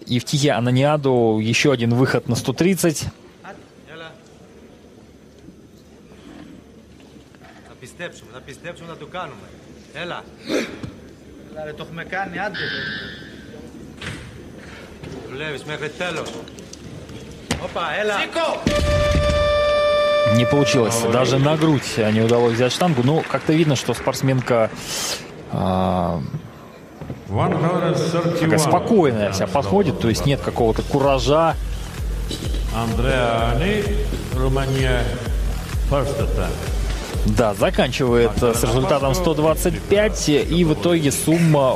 И в Тихе Ананиаду еще один выход на 130. Не получилось. Даже на грудь не удалось взять штангу. Ну, как-то видно, что спортсменка такая спокойная вся подходит. То есть нет какого-то куража. Да, заканчивает с результатом 125. И в итоге сумма